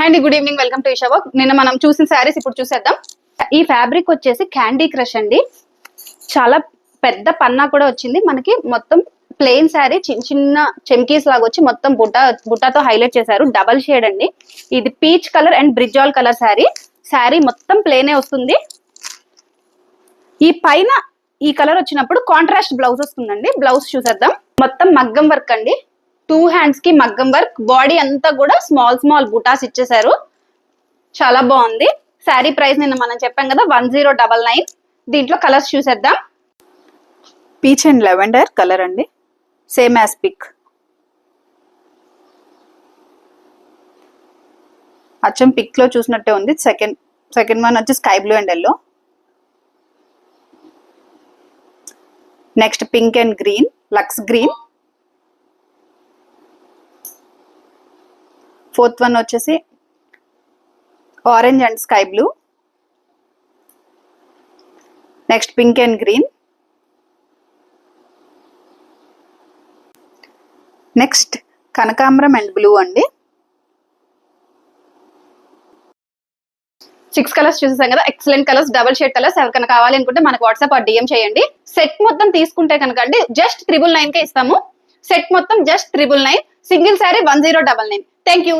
అండి good evening, welcome to Eesha work. నిన్న మనం చూసిన శారీస్ ఇప్పుడు చూసేద్దాం. ఈ ఫ్యాబ్రిక్ వచ్చేసి క్యాండీ క్రష్ అండి. చాలా పెద్ద పన్నా కూడా వచ్చింది మనకి. మొత్తం ప్లెయిన్ శారీ, చిన్న చిన్న చెమ్కీస్ లాగా వచ్చి మొత్తం బుట్టాతో హైలైట్ చేశారు. డబల్ షేడ్ అండి. ఇది peach colour and brinjal colour sari. Sari మొత్తం ప్లెయినే వస్తుంది. ఈ పైన ఈ కలర్ వచ్చినప్పుడు కాంట్రాస్ట్ బ్లౌజ్ వస్తుందండి. బ్లౌజ్ చూసేద్దాం. మొత్తం మగ్గం వర్క్ అండి. 2 హ్యాండ్స్ కి మగ్గం వర్క్. బాడీ అంతా కూడా స్మాల్ స్మాల్ బుటాస్ ఇచ్చేసారు. చాలా బాగుంది. శారీ ప్రైస్ నిన్న మనం చెప్పాం కదా 1099. దీంట్లో కలర్స్ చూసేద్దాం. పీచ్ అండ్ లెవెండర్ కలర్ అండి, సేమ్ యాజ్ పిక్. అచ్చం పిక్ లో చూసినట్టే ఉంది. సెకండ్ వన్ వచ్చి sky blue and yellow. Next pink and green, lux green. Fourth one వచ్చేసి orange and sky blue. Next pink and green. Next కనకాంబరం and blue అండి. 6 colours చూసేసాం కదా. Excellent colours, double shade colours. ఎవరికైనా కావాలి అనుకుంటే మనకు వాట్సాప్ ఆర్ డిఎం చేయండి. సెట్ మొత్తం తీసుకుంటే కనుక అండి జస్ట్ 999 కే ఇస్తాము. సెట్ మొత్తం just 999. Single sari 1099. Thank you.